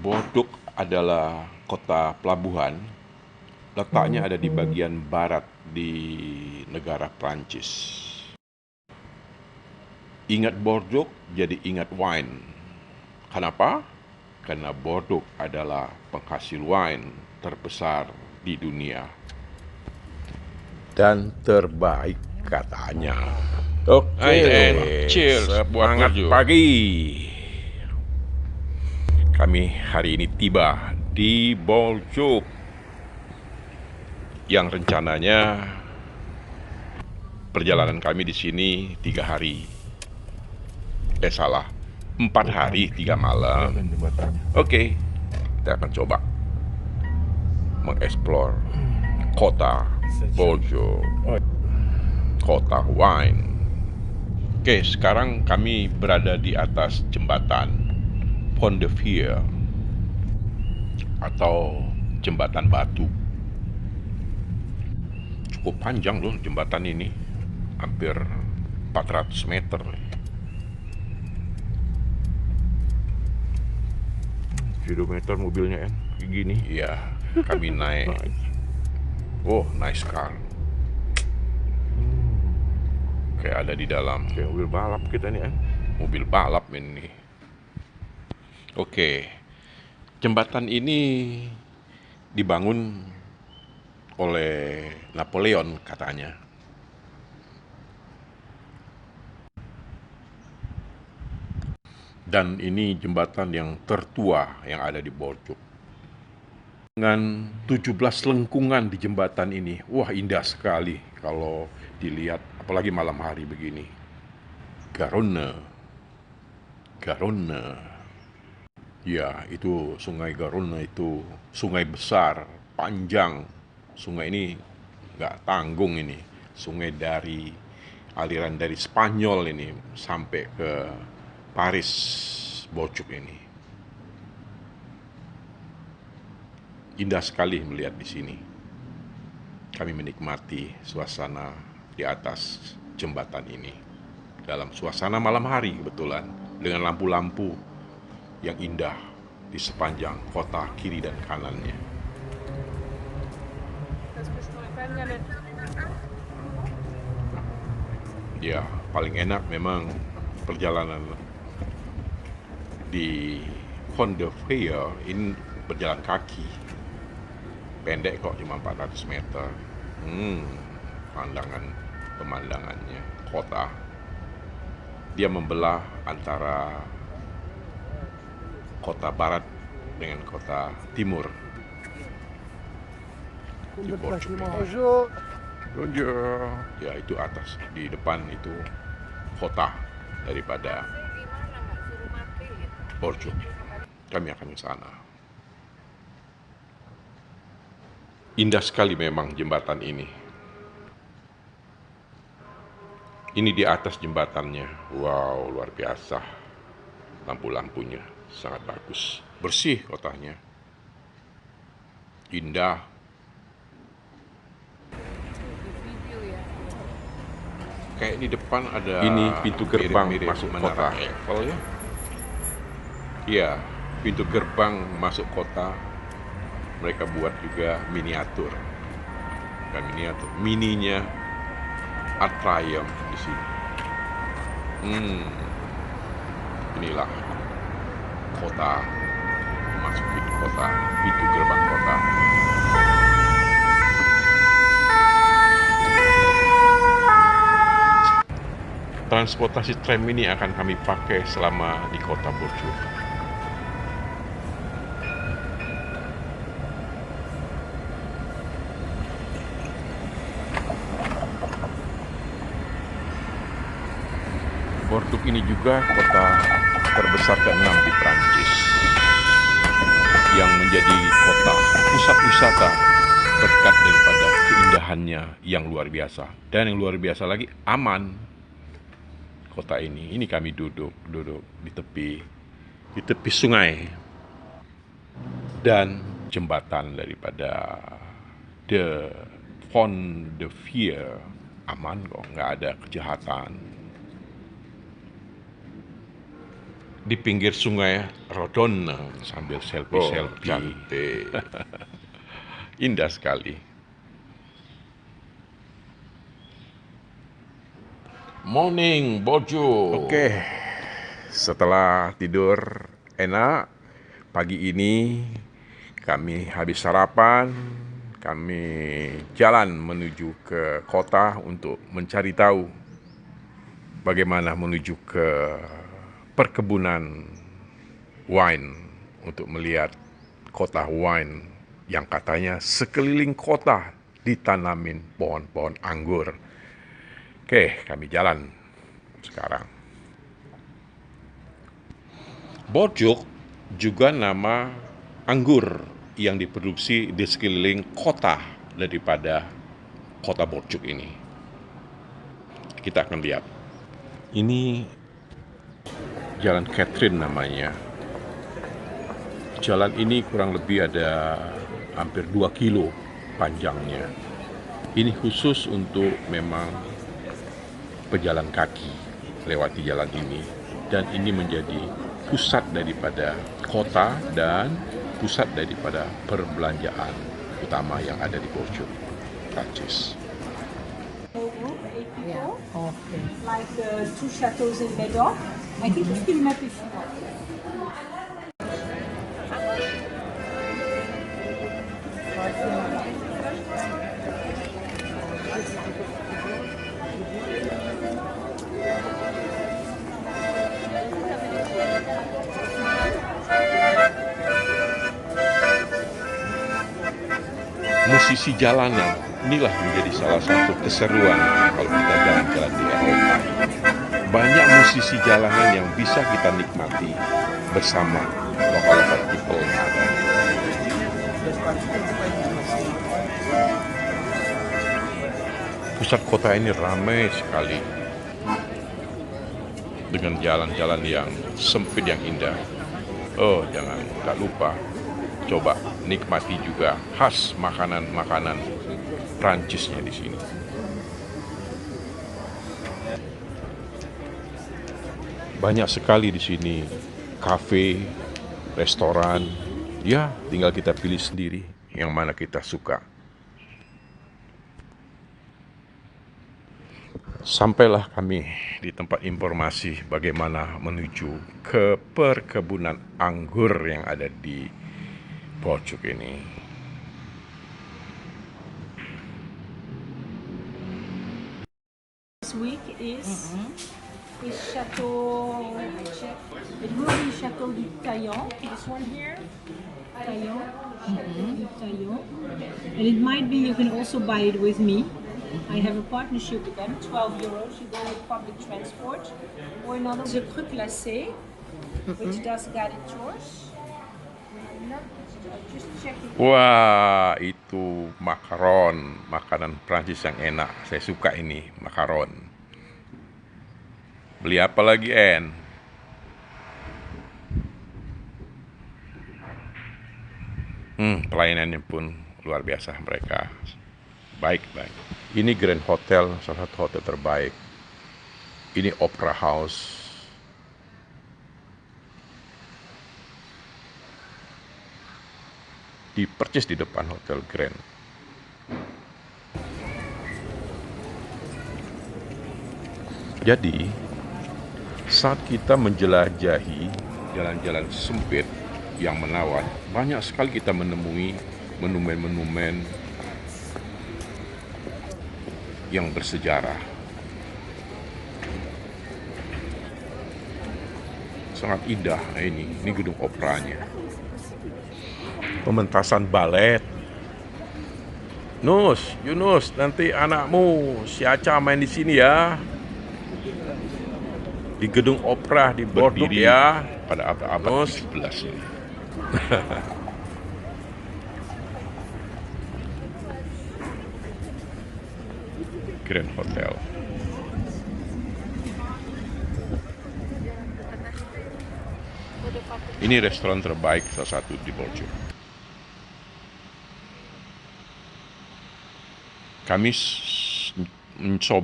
Bordeaux adalah kota pelabuhan, letaknya ada di bagian barat di negara Prancis. Ingat Bordeaux, jadi ingat wine. Kenapa? Karena Bordeaux adalah penghasil wine terbesar di dunia dan terbaik katanya. Oke, Hai, Ren. Cheers buat semangat Bordeaux. pagi. Kami hari ini tiba di Bordeaux yang rencananya perjalanan kami di sini 3 hari. Salah, 4 hari 3 malam. Oke, kita akan coba mengeksplor kota Bordeaux, kota wine. Oke, sekarang kami berada di atas jembatan Pont de Fier atau jembatan batu. Cukup panjang loh jembatan ini, hampir 400 meter. Kilometer mobilnya kan, gini. Iya, kami naik. Oh, nice car. Kayak ada di dalam. Kayak mobil balap kita nih kan. Mobil balap ini. Oke, jembatan ini dibangun oleh Napoleon katanya. Dan ini jembatan yang tertua yang ada di Bordeaux. Dengan 17 lengkungan di jembatan ini. Wah, indah sekali kalau dilihat, apalagi malam hari begini. Garonne. Ya, itu sungai Garonne itu sungai besar, panjang. Sungai ini nggak tanggung ini. Sungai dari aliran dari Spanyol ini sampai ke Paris, Bordeaux ini. Indah sekali melihat di sini. Kami menikmati suasana di atas jembatan ini. Dalam suasana malam hari kebetulan, dengan lampu-lampu yang indah di sepanjang kota kiri dan kanannya. Ya, paling enak memang perjalanan di Pont de Fier ini berjalan kaki. Pendek kok, cuma 400 meter. Pemandangannya kota. Dia membelah antara kota barat dengan kota timur. Di Bordeaux. Ya, itu atas, di depan itu kota daripada Bordeaux. Kami akan ke sana. Indah sekali memang jembatan ini. Ini di atas jembatannya. Wow, luar biasa. Lampu-lampunya sangat bagus. Bersih kotanya. Indah. Kayak di depan ada, ini pintu gerbang masuk kota Eiffel ya. Iya, pintu gerbang masuk kota. Mereka buat juga miniatur. Bukan miniatur, mininya Arc de Triomphe di sini. Inilah kota, memasuki kota, pintu gerbang kota. Transportasi tram ini akan kami pakai selama di kota Bordeaux. Bordeaux ini juga kota terbesar ke-6 di Prancis, yang menjadi kota pusat wisata berkat daripada keindahannya yang luar biasa. Dan yang luar biasa lagi, aman. Kota ini kami duduk di tepi sungai, dan jembatan daripada The Pont de Fier aman kok, nggak ada kejahatan. di pinggir sungai Rodon sambil selfie-selfie. Cantik. Indah sekali. Morning, Bojo. Oke, setelah tidur enak, pagi ini kami habis sarapan, kami jalan menuju ke kota untuk mencari tahu bagaimana menuju ke perkebunan wine untuk melihat kota wine yang katanya sekeliling kota ditanamin pohon-pohon anggur. Oke, kami jalan sekarang. Borjuk juga nama anggur yang diproduksi di sekeliling kota daripada kota Borjuk ini. Kita akan lihat. Ini Jalan Catherine namanya. Jalan ini kurang lebih ada hampir 2 kilo panjangnya. Ini khusus untuk memang pejalan kaki lewati jalan ini, dan ini menjadi pusat daripada kota dan pusat daripada perbelanjaan utama yang ada di Bordeaux, Prancis. Yeah, okay. Like the two chateaux in Médoc. I think it's still not if you want. Musisi jalanan, inilah menjadi salah satu keseruan kalau kita jalan-jalan di Eropa. Banyak musisi jalanan yang bisa kita nikmati bersama lokal people yang ada. Pusat kota ini ramai sekali dengan jalan-jalan yang sempit yang indah. Oh, tak lupa coba nikmati juga khas makanan-makanan Prancisnya di sini. Banyak sekali di sini kafe, restoran. Ya, tinggal kita pilih sendiri yang mana kita suka. Sampailah kami di tempat informasi bagaimana menuju ke perkebunan anggur yang ada di Borjuk ini. This week is Chateau. Check. It will be Chateau du Taillon. This one here, Taillon. Chateau du Taillon. And it might be you can also buy it with me. I have a partnership with them. 12 euros. You go with public transport. Or another is a cru glacé, which does guided tours. Just checking. Wah, itu makaron, makanan Prancis yang enak. Saya suka ini, makaron. Beli apa lagi, En? Pelayanannya pun luar biasa mereka. Baik. Ini Grand Hotel, salah satu hotel terbaik. Ini Opera House. Percis di depan Hotel Grand. Jadi, saat kita menjelajahi jalan-jalan sempit yang menawan, banyak sekali kita menemui monumen-monumen yang bersejarah. Sangat indah ini gedung operanya. Pementasan balet. Yunus, nanti anakmu si Aca main di sini ya. Di gedung opera di Bordeaux ya, pada abad 17 ini. Grand Hotel. Ini restoran terbaik salah satu di Bordeaux. Kami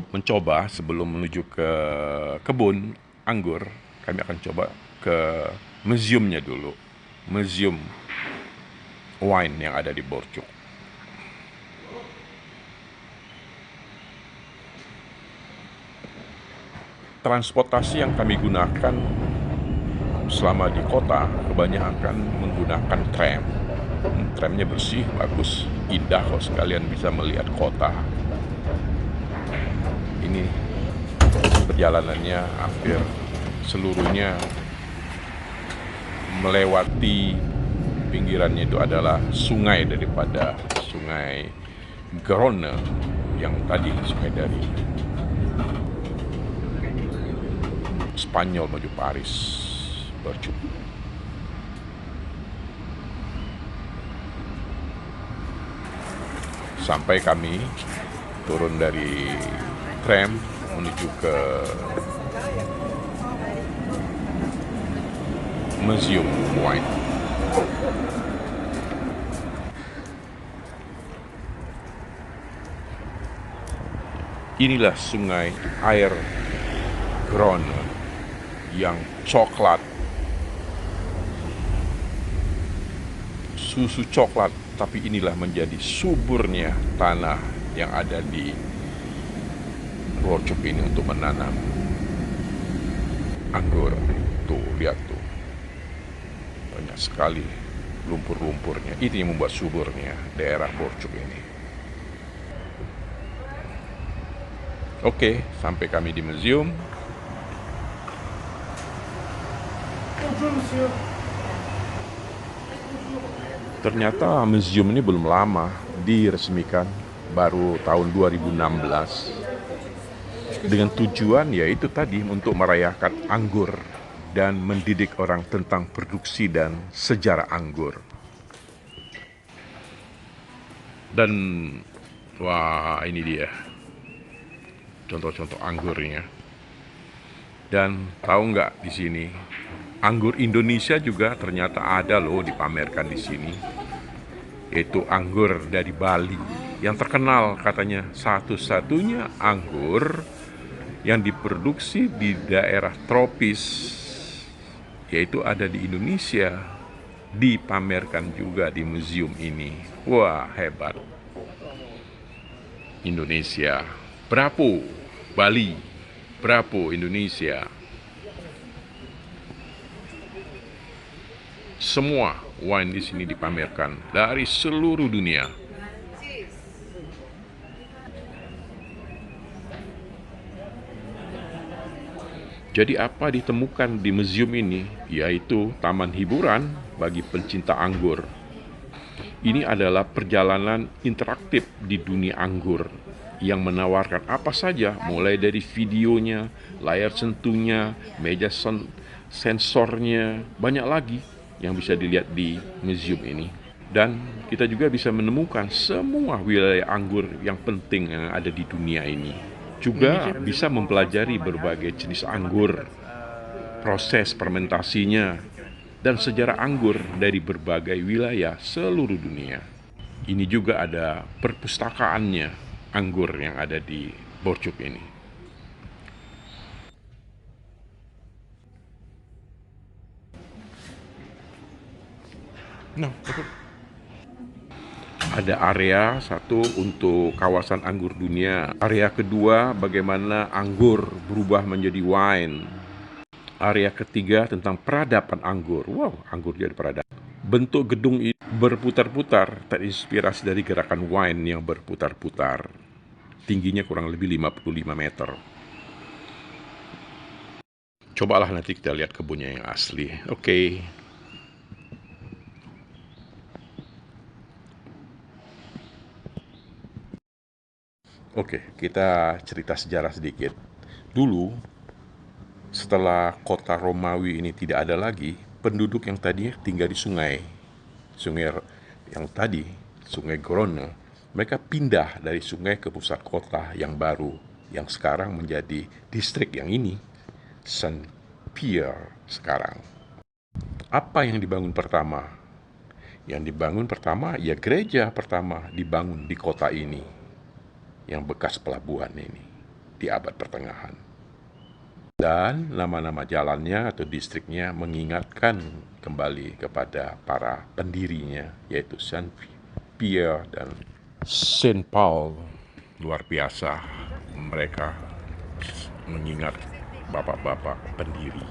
mencoba sebelum menuju ke kebun anggur, kami akan coba ke museumnya dulu, museum wine yang ada di Borjuk. Transportasi yang kami gunakan selama di kota kebanyakan menggunakan tram. Tramnya bersih, bagus, indah kalau sekalian bisa melihat kota. Ini perjalanannya hampir seluruhnya melewati pinggirannya itu adalah sungai daripada sungai Garonne yang tadi, sungai dari Spanyol menuju Paris, Borjuk. Sampai kami turun dari tram menuju ke Museum Wine. Inilah sungai air Garonne yang coklat, susu coklat, tapi inilah menjadi suburnya tanah yang ada di Borjuk ini untuk menanam anggur. Tuh, lihat tuh, banyak sekali lumpur-lumpurnya. Itu yang membuat suburnya daerah Borjuk ini. Oke, sampai kami di museum. Ternyata museum ini belum lama diresmikan, baru tahun 2016. Dengan tujuan yaitu tadi untuk merayakan anggur dan mendidik orang tentang produksi dan sejarah anggur. Dan wah, ini dia contoh-contoh anggurnya. Dan tahu nggak, di sini anggur Indonesia juga ternyata ada loh dipamerkan di sini. Yaitu anggur dari Bali yang terkenal, katanya satu-satunya anggur yang diproduksi di daerah tropis, yaitu ada di Indonesia, dipamerkan juga di museum ini. Wah, hebat. Indonesia, bravo. Bali, bravo Indonesia. Semua wine di sini dipamerkan dari seluruh dunia. Jadi apa ditemukan di museum ini? Yaitu taman hiburan bagi pencinta anggur. Ini adalah perjalanan interaktif di dunia anggur yang menawarkan apa saja, mulai dari videonya, layar sentuhnya, meja sensornya, banyak lagi yang bisa dilihat di museum ini. Dan kita juga bisa menemukan semua wilayah anggur yang penting yang ada di dunia ini. Juga bisa mempelajari berbagai jenis anggur, proses fermentasinya, dan sejarah anggur dari berbagai wilayah seluruh dunia. Ini juga ada perpustakaannya, anggur yang ada di Borjuk ini. Nah, ada area satu untuk kawasan anggur dunia. Area kedua bagaimana anggur berubah menjadi wine. Area ketiga tentang peradaban anggur. Wow, anggur jadi peradaban. Bentuk gedung ini berputar-putar, terinspirasi dari gerakan wine yang berputar-putar. Tingginya kurang lebih 55 meter. Cobalah nanti kita lihat kebunnya yang asli. Oke. Oke, kita cerita sejarah sedikit. Dulu, setelah kota Romawi ini tidak ada lagi, penduduk yang tadinya tinggal di sungai yang tadi, sungai Garonne, mereka pindah dari sungai ke pusat kota yang baru, yang sekarang menjadi distrik yang ini, Saint-Pierre sekarang. Apa yang dibangun pertama? Yang dibangun pertama, ya gereja pertama dibangun di kota ini, yang bekas pelabuhan ini, di abad pertengahan. Dan nama-nama jalannya atau distriknya mengingatkan kembali kepada para pendirinya, yaitu Saint Pierre dan Saint Paul. Luar biasa, mereka mengingat bapak-bapak pendiri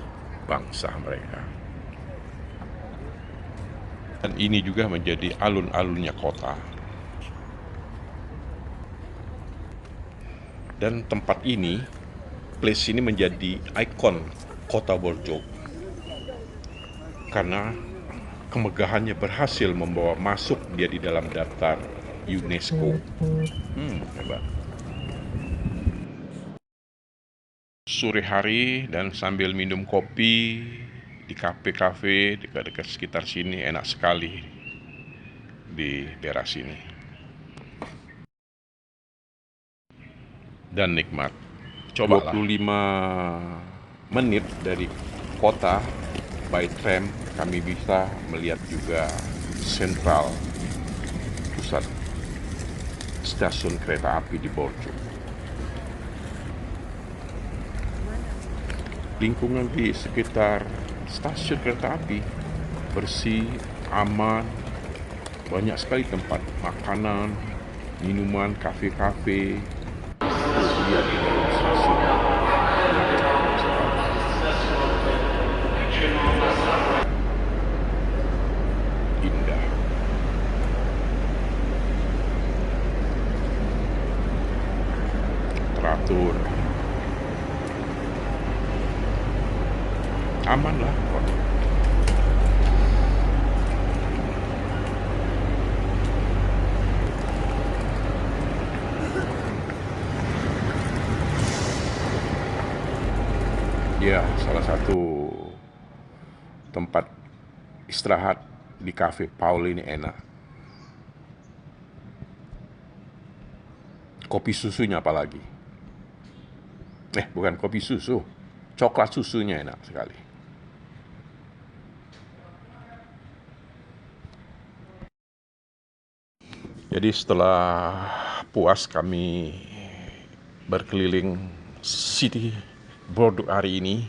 bangsa mereka. Dan ini juga menjadi alun-alunnya kota. Dan tempat ini, place ini menjadi ikon kota Borjog. Karena kemegahannya berhasil membawa masuk dia di dalam daftar UNESCO. Hebat. Sore hari dan sambil minum kopi di kafe-kafe dekat-dekat sekitar sini enak sekali di daerah sini. Dan nikmat. Coba 25 menit dari kota by tram kami bisa melihat juga sentral pusat stasiun kereta api di Borjog. Lingkungan di sekitar stasiun kereta api bersih, aman, banyak sekali tempat makanan, minuman, kafe-kafe tersedia di dalam stasiun. Indah. Teratur. Aman lah. Ya, salah satu tempat istirahat di Cafe Paul ini enak. Kopi susunya apalagi. Bukan kopi susu. Coklat susunya enak sekali. Jadi setelah puas kami berkeliling City Borjog hari ini,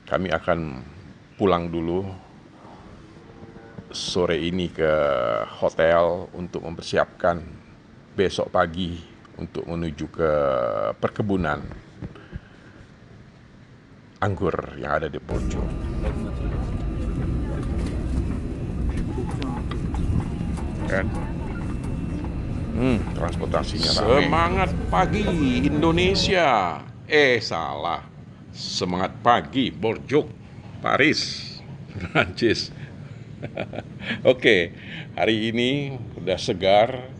kami akan pulang dulu sore ini ke hotel untuk mempersiapkan besok pagi untuk menuju ke perkebunan anggur yang ada di Borjog. Kan? Transportasinya ramai. Semangat pagi Indonesia. Salah. Semangat pagi Borjog, Paris, Prancis. Oke, hari ini udah segar,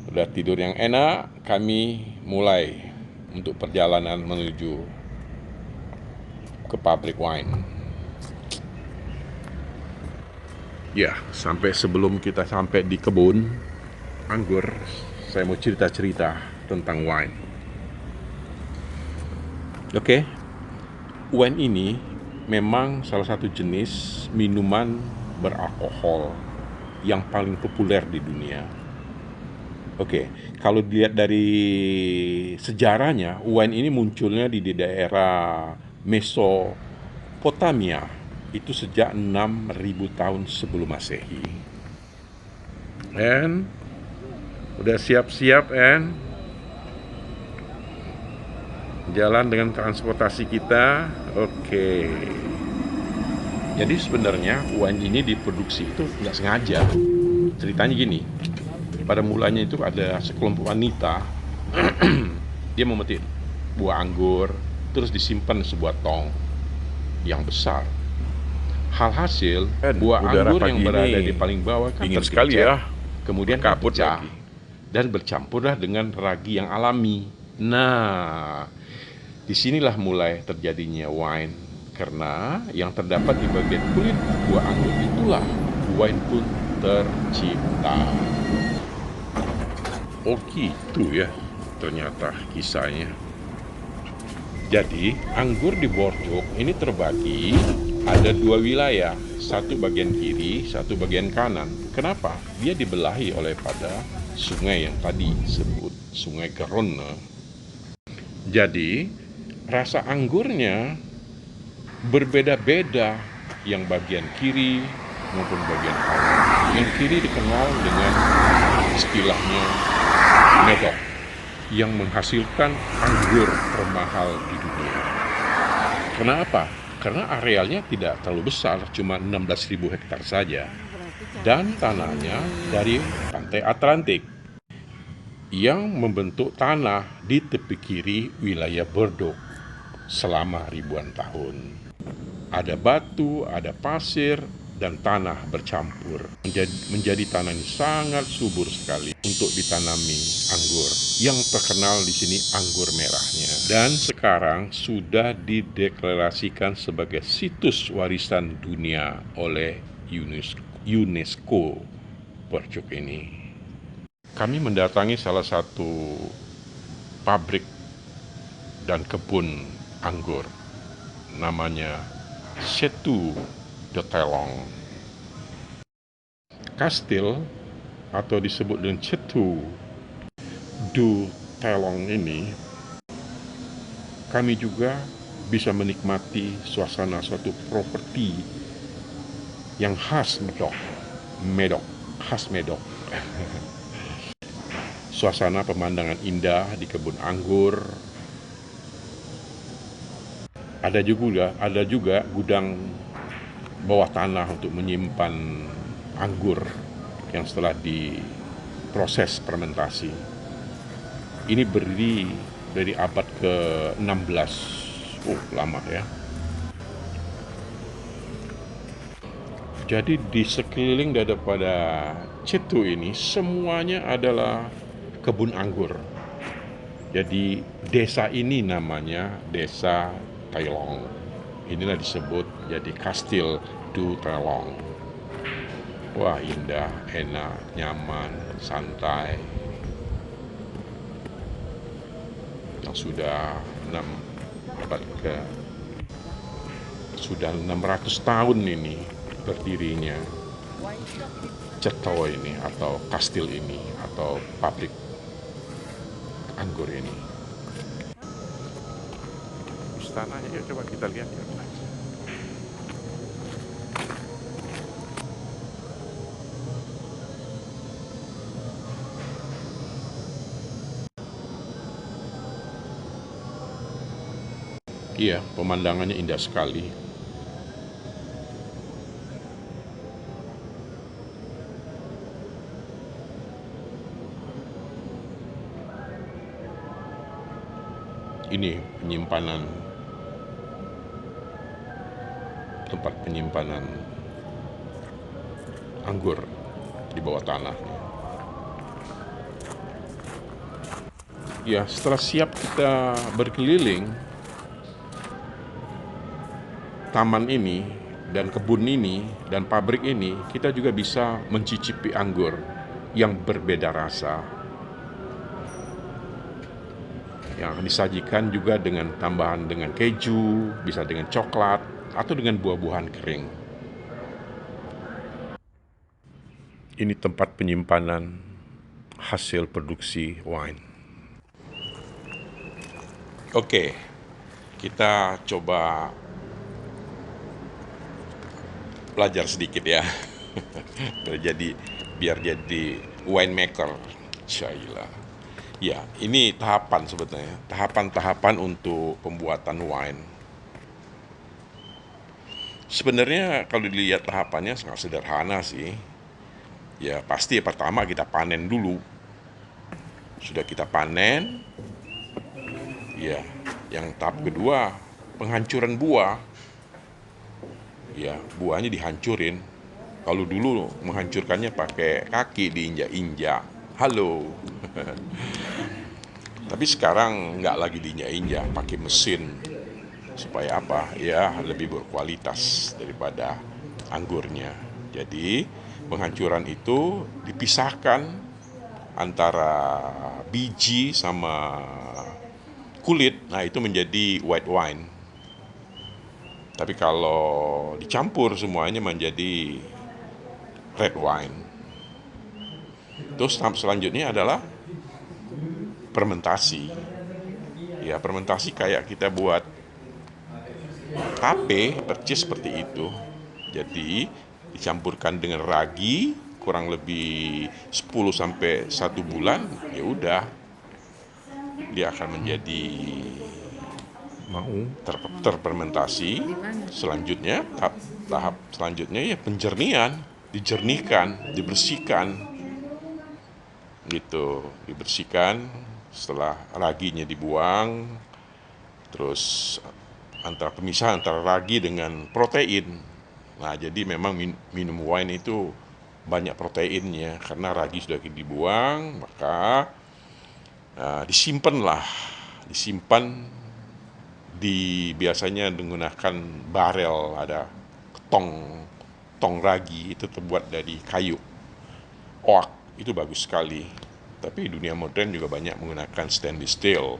udah tidur yang enak. Kami mulai untuk perjalanan menuju ke pabrik wine. Ya, sebelum kita sampai di kebun anggur, saya mau cerita-cerita tentang wine. Oke. Wine ini memang salah satu jenis minuman beralkohol yang paling populer di dunia. Oke, kalau dilihat dari sejarahnya, wine ini munculnya di daerah Mesopotamia itu sejak 6.000 tahun sebelum Masehi. Udah siap-siap jalan dengan transportasi kita. Oke. Jadi sebenarnya wine ini diproduksi itu nggak sengaja. Ceritanya gini, pada mulanya itu ada sekelompok wanita dia memetik buah anggur terus disimpan di sebuah tong yang besar. Halhasil buah anggur yang berada di paling bawah kan dingin sekali ya, kemudian pecah dan bercampurlah dengan ragi yang alami. Nah, disinilah mulai terjadinya wine, karena yang terdapat di bagian kulit buah anggur itulah wine pun tercipta. Oh gitu ya, ternyata kisahnya. Jadi anggur di Borjog ini terbagi ada 2 wilayah, satu bagian kiri, satu bagian kanan. Kenapa? Dia dibelahi oleh pada sungai yang tadi sebut Sungai Garonne. Jadi rasa anggurnya berbeda-beda, yang bagian kiri maupun bagian kanan. Yang kiri dikenal dengan istilahnya medok, yang menghasilkan anggur termahal di dunia. Kenapa? Karena arealnya tidak terlalu besar, cuma 16.000 hektar saja, dan tanahnya dari pantai Atlantik yang membentuk tanah di tepi kiri wilayah Bordeaux selama ribuan tahun. Ada batu, ada pasir, dan tanah bercampur. Menjadi tanah ini sangat subur sekali untuk ditanami anggur. Yang terkenal di sini anggur merahnya. Dan sekarang sudah dideklarasikan sebagai situs warisan dunia oleh UNESCO Bordeaux ini. Kami mendatangi salah satu pabrik dan kebun anggur, namanya Château de Talon. Kastil atau disebut dengan Château de Talon ini, kami juga bisa menikmati suasana suatu properti yang khas Medok, khas Medok. Suasana pemandangan indah di kebun anggur. Ada juga gudang bawah tanah untuk menyimpan anggur yang setelah diproses fermentasi. Ini berdiri dari abad ke-16. Lama ya. Jadi di sekeliling daripada Château ini semuanya adalah kebun anggur. Jadi desa ini namanya Desa Talon. Inilah disebut jadi Kastil du Talon. Wah, indah, enak, nyaman, santai. Yang sudah 600 tahun ini berdirinya Château ini atau kastil ini atau pabrik anggur ini. Istananya, yuk coba kita lihat ya. Iya, pemandangannya indah sekali. Ini tempat penyimpanan anggur di bawah tanah. Ya, setelah siap kita berkeliling taman ini dan kebun ini dan pabrik ini, kita juga bisa mencicipi anggur yang berbeda rasa, yang disajikan juga dengan tambahan dengan keju, bisa dengan coklat atau dengan buah-buahan kering. Ini tempat penyimpanan hasil produksi wine. Oke, kita coba belajar sedikit ya. biar jadi winemaker. Syailah. Ya, ini tahapan sebetulnya. Tahapan-tahapan untuk pembuatan wine. Sebenarnya kalau dilihat tahapannya sangat sederhana sih. Ya, pasti pertama kita panen dulu. Sudah kita panen, ya, yang tahap kedua penghancuran buah. Ya, buahnya dihancurin. Kalau dulu menghancurkannya pakai kaki, diinjak-injak. Halo. Tapi sekarang nggak lagi diinjak-injak, pakai mesin. Supaya apa? Ya, lebih berkualitas daripada anggurnya. Jadi penghancuran itu dipisahkan antara biji sama kulit. Nah, itu menjadi white wine. Tapi kalau dicampur semuanya menjadi red wine. Terus tahap selanjutnya adalah fermentasi. Ya, fermentasi kayak kita buat tape, percis seperti itu. Jadi dicampurkan dengan ragi kurang lebih 10 sampai 1 bulan, ya udah dia akan menjadi terfermentasi. Selanjutnya tahap selanjutnya ya penjernihan, dijernihkan, dibersihkan gitu, dibersihkan setelah raginya dibuang, terus pemisahan antara ragi dengan protein. Nah, jadi memang minum wine itu banyak proteinnya karena ragi sudah dibuang, maka disimpan biasanya menggunakan barel, ada tong ragi itu terbuat dari kayu oak, itu bagus sekali. Tapi dunia modern juga banyak menggunakan stainless steel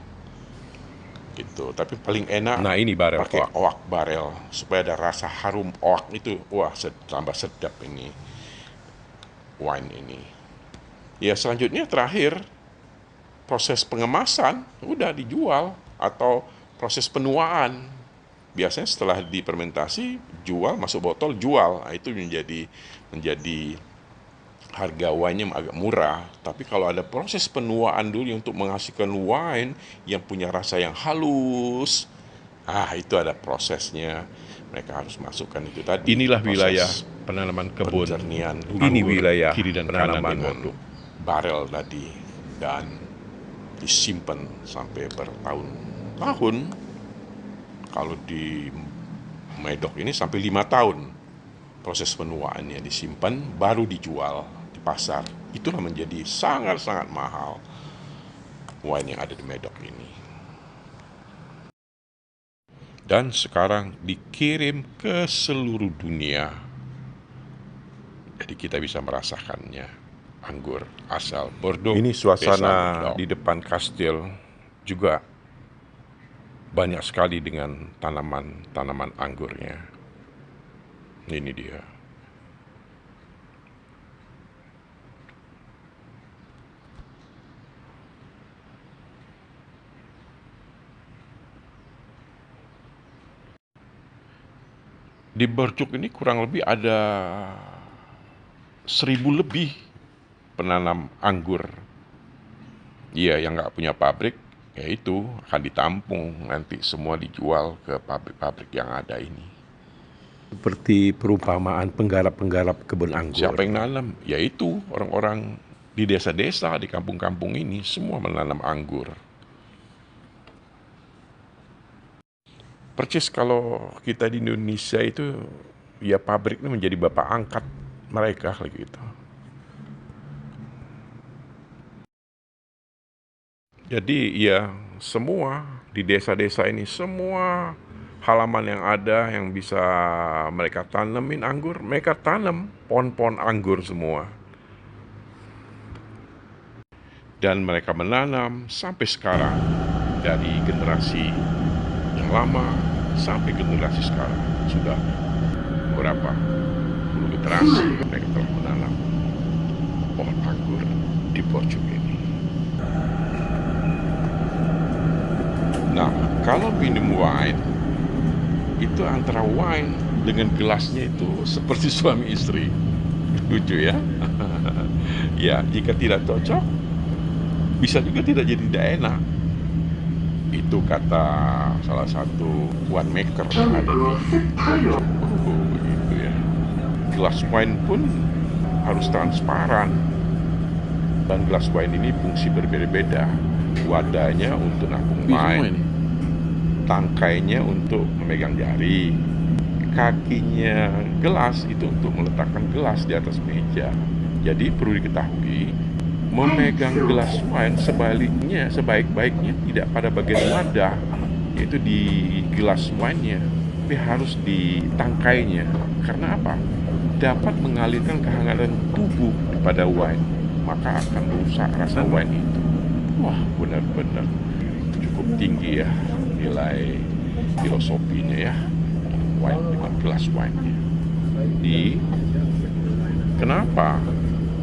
gitu. Tapi paling enak Nah, ini barel pakai oak barel supaya ada rasa harum oak itu. Wah, tambah sedap ini wine ini. Ya, selanjutnya terakhir proses pengemasan, udah dijual, atau proses penuaan. Biasanya setelah difermentasi jual, masuk botol jual. Nah, itu menjadi harga wine-nya agak murah. Tapi kalau ada proses penuaan dulu untuk menghasilkan wine yang punya rasa yang halus, itu ada prosesnya. Mereka harus masukkan itu tadi. Inilah wilayah penanaman kebun. Penjernihan Ini wilayah kiri dan penanaman kanan dengan waduk. barel tadi, dan disimpan sampai bertahun-tahun. Kalau di Medok ini sampai 5 tahun proses penuaannya, disimpan baru dijual di pasar. Itulah menjadi sangat-sangat mahal wine yang ada di Medok ini. Dan sekarang dikirim ke seluruh dunia. Jadi kita bisa merasakannya. Anggur asal Bordeaux. Ini suasana di depan kastil juga banyak sekali dengan tanaman anggurnya. Ini dia. Di Bordeaux ini kurang lebih ada 1.000 lebih penanam anggur. Iya, yang nggak punya pabrik, ya itu akan ditampung, nanti semua dijual ke pabrik-pabrik yang ada ini. Seperti perumpamaan penggarap-penggarap kebun anggur. Siapa yang nanam? Yaitu orang-orang di desa-desa, di kampung-kampung ini, semua menanam anggur. Percis kalau kita di Indonesia itu, ya pabrik ini menjadi bapak angkat mereka gitu. Jadi ya semua di desa-desa ini, semua halaman yang ada yang bisa mereka tanemin anggur, mereka tanam pohon-pohon anggur semua. Dan mereka menanam sampai sekarang, dari generasi yang lama sampai generasi sekarang. Sudah berapa puluh generasi mereka telah menanam pohon anggur di Bordeaux ini. Nah, kalau minum wine, itu antara wine dengan gelasnya itu seperti suami istri. Lucu ya? Ya, jika tidak cocok, bisa juga tidak enak. Itu kata salah satu winemaker yang ada di Bordeaux. Begitu ya. Gelas wine pun harus transparan. Dan gelas wine ini fungsi berbeda-beda. Wadahnya untuk nampung wine, tangkainya untuk memegang jari, kakinya gelas itu untuk meletakkan gelas di atas meja. Jadi perlu diketahui, memegang gelas wine sebaik-baiknya tidak pada bagian wadah, yaitu di gelas wine-nya, tapi harus di tangkainya. Karena apa? Dapat mengalirkan kehangatan tubuh pada wine, maka akan merusak rasa wine itu. Wah, benar-benar cukup tinggi ya nilai filosofinya ya, wine dengan gelas wine-nya. Kenapa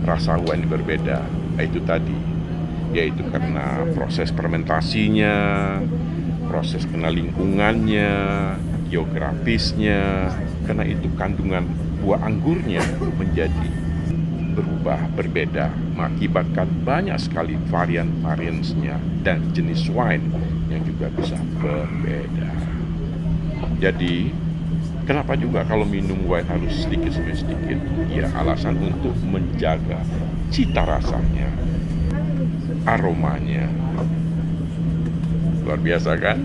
rasa wine berbeda? Itu tadi, yaitu karena proses fermentasinya, proses kena lingkungannya, geografisnya, karena itu kandungan buah anggurnya menjadi berubah, berbeda, mengakibatkan banyak sekali varian-variannya dan jenis wine yang juga bisa berbeda. Jadi, kenapa juga kalau minum wine harus sedikit demi sedikit? Ya, alasan untuk menjaga cita rasanya, aromanya. Luar biasa kan?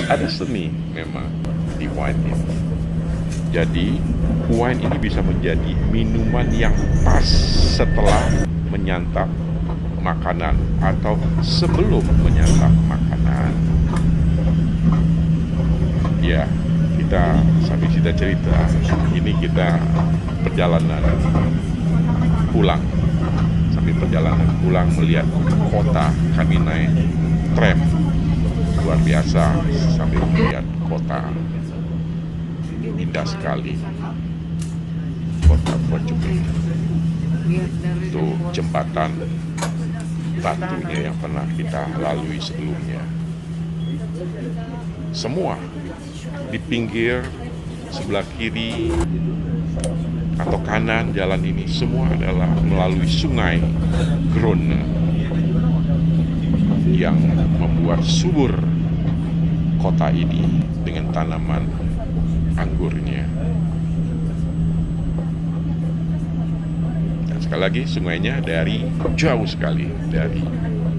Ada seni memang di wine ini. Jadi, wine ini bisa menjadi minuman yang pas setelah menyantap makanan atau sebelum menyantap makanan. Ya, kita sambil cerita, ini kita perjalanan pulang. Sambil perjalanan pulang melihat kota, kami naik tram. Luar biasa sambil melihat kota. Indah sekali kota Portugal. Itu jembatan batunya yang pernah kita lalui sebelumnya. Semua di pinggir sebelah kiri atau kanan jalan ini semua adalah melalui sungai Grone yang membuat subur kota ini dengan tanaman anggurnya. Dan sekali lagi sungainya dari jauh sekali dari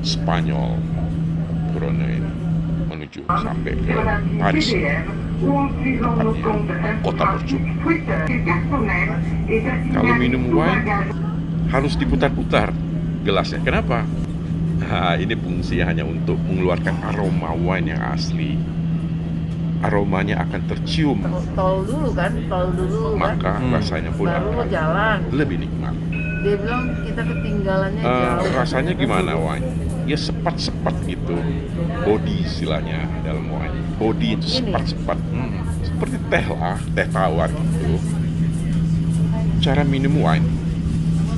Spanyol Grone ini menuju sampai ke Paris, tepatnya kota Portugal. Kalau minum wine harus diputar-putar gelasnya. Kenapa? Nah, ini fungsinya hanya untuk mengeluarkan aroma wine yang asli. Aromanya akan tercium, tol dulu kan, maka rasanya pun baru akan jalan. lebih nikmat. Dia bilang kita ketinggalannya jauh. Rasanya gimana wine? Ya sepat-sepat gitu, body istilahnya dalam wine. Body itu sepat-sepat, seperti teh lah, teh tawar gitu. Cara minum wine,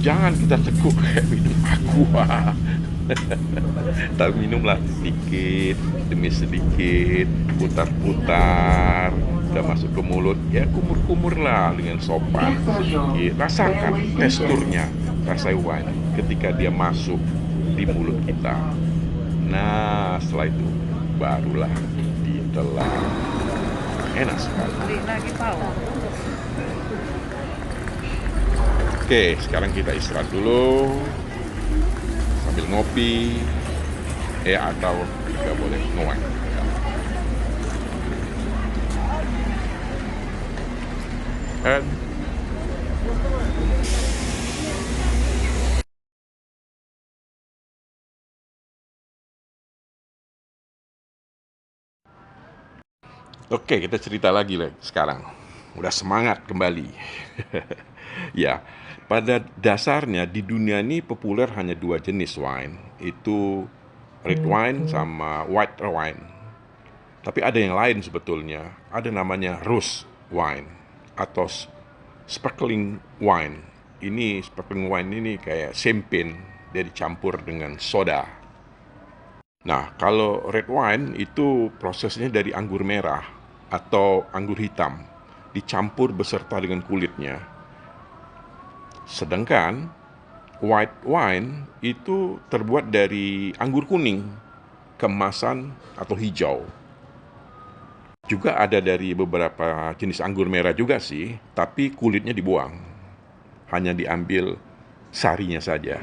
jangan kita teguk kayak minum aqua. Tapi minumlah sedikit demi sedikit, putar-putar, udah masuk ke mulut, ya kumur-kumur lah dengan sopan sedikit. Rasakan teksturnya, rasa wine ketika dia masuk di mulut kita. Nah, setelah itu barulah ditelan. Enak sekali. Oke, sekarang kita istirahat dulu sambil ngopi, atau juga boleh ngopi. And oke, kita cerita lagi sekarang. Udah semangat kembali. Ya, pada dasarnya di dunia ini populer hanya dua jenis wine, itu red wine sama white wine. Tapi ada yang lain sebetulnya. Ada namanya rose wine atau sparkling wine. Ini sparkling wine ini kayak champagne, dia dicampur dengan soda. Nah, kalau red wine itu prosesnya dari anggur merah atau anggur hitam, dicampur beserta dengan kulitnya. Sedangkan white wine itu terbuat dari anggur kuning, kemasan atau hijau. Juga ada dari beberapa jenis anggur merah juga sih, tapi kulitnya dibuang. Hanya diambil sarinya saja.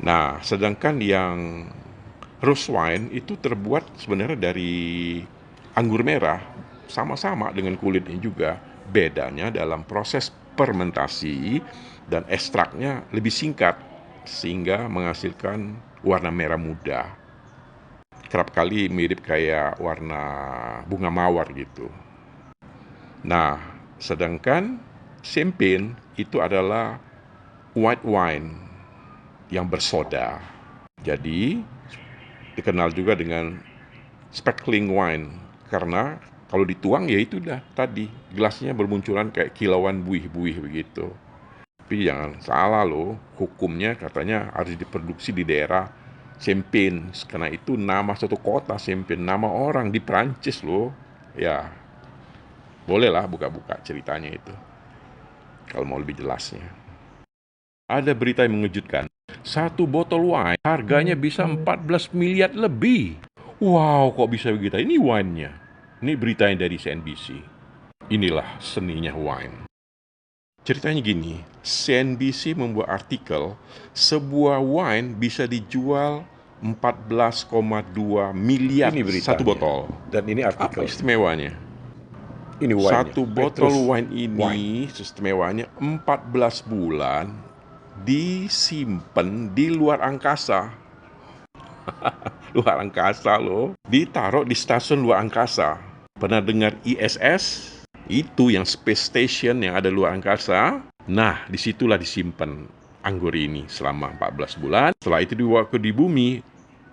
Nah, sedangkan yang rose wine itu terbuat sebenarnya dari anggur merah, sama-sama dengan kulitnya juga. Bedanya dalam proses fermentasi dan ekstraknya lebih singkat, sehingga menghasilkan warna merah muda. Kerap kali mirip kayak warna bunga mawar gitu. Nah, sedangkan champagne itu adalah white wine yang bersoda. Jadi dikenal juga dengan sparkling wine karena kalau dituang ya itu dah tadi gelasnya bermunculan kayak kilauan buih-buih begitu. Tapi jangan salah loh, hukumnya katanya harus diproduksi di daerah Champagne. Karena itu nama satu kota Champagne, nama orang di Prancis loh. Ya, bolehlah buka-buka ceritanya itu kalau mau lebih jelasnya. Ada berita yang mengejutkan. Satu botol wine harganya bisa 14 miliar lebih. Wow, kok bisa begitu? Ini wine-nya. Ini beritanya dari CNBC. Inilah seninya wine. Ceritanya gini, CNBC membuat artikel, sebuah wine bisa dijual 14,2 miliar Ini beritanya. satu botol. Dan ini Apa artikel. istimewanya? Ini wine. Satu botol Petrus wine ini istimewanya 14 bulan disimpan di luar angkasa. Luar angkasa loh. Ditaruh di stasiun luar angkasa. Pernah dengar ISS? Itu yang space station yang ada luar angkasa. Nah, disitulah disimpan anggur ini selama 14 bulan. Setelah itu diwaktu di bumi,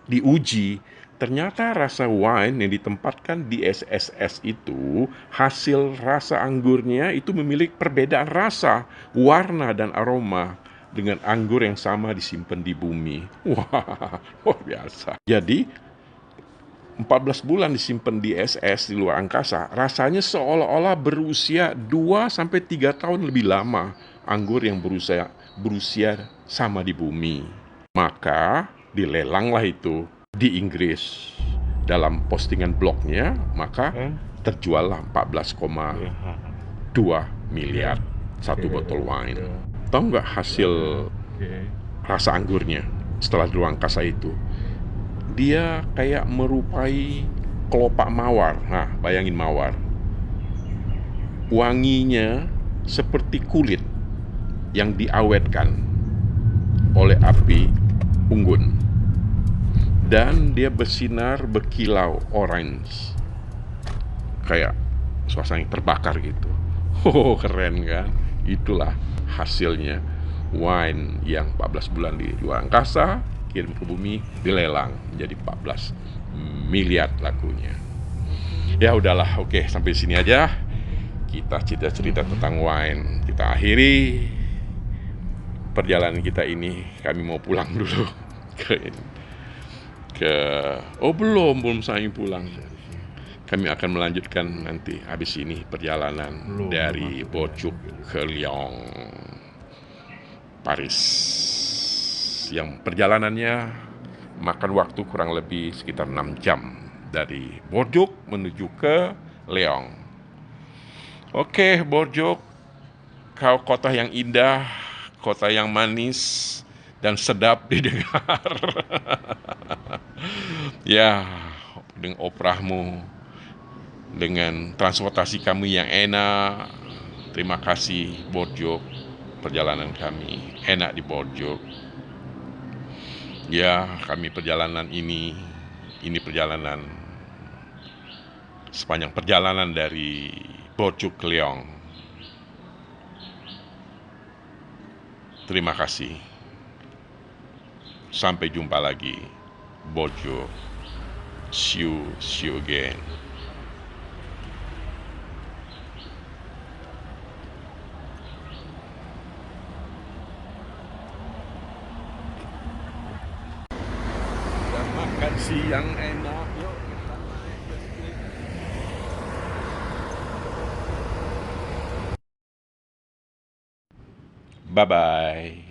diuji. Ternyata rasa wine yang ditempatkan di SSS itu, hasil rasa anggurnya itu memiliki perbedaan rasa, warna, dan aroma dengan anggur yang sama disimpan di bumi. Wah, luar biasa. Jadi, 14 bulan disimpan di SS di luar angkasa, rasanya seolah-olah berusia 2-3 tahun lebih lama anggur yang berusia sama di bumi. Maka dilelanglah itu di Inggris. Dalam postingan blognya, maka terjuallah 14,2 miliar satu botol wine. Tahu nggak hasil rasa anggurnya setelah di luar angkasa itu? Dia kayak merupai kelopak mawar. Nah, bayangin mawar. Wanginya seperti kulit yang diawetkan oleh api unggun. Dan dia bersinar berkilau orange. Kayak suasana terbakar gitu. Oh, keren kan? Itulah hasilnya wine yang 14 bulan di luar angkasa, kirim ke bumi, dilelang menjadi 14 miliar lakunya. Ya udahlah, oke, sampai sini aja. Kita cerita tentang wine. Kita akhiri perjalanan kita ini. Kami mau pulang dulu belum saya pulang. Kami akan melanjutkan nanti habis ini perjalanan dari Bordeaux ke Lyon, Paris. Yang perjalanannya makan waktu kurang lebih sekitar 6 jam dari Bordeaux menuju ke Lyon. Oke, Bordeaux, kota yang indah, kota yang manis dan sedap didengar. Ya, dengan operahmu, dengan transportasi kami yang enak. Terima kasih Bordeaux, perjalanan kami enak di Bordeaux. Ya, kami perjalanan ini perjalanan sepanjang perjalanan dari Bordeaux ke Lyon. Terima kasih. Sampai jumpa lagi. Bordeaux. See you again. Makan siang enak. Yuk, kita naik ke sini. Bye-bye.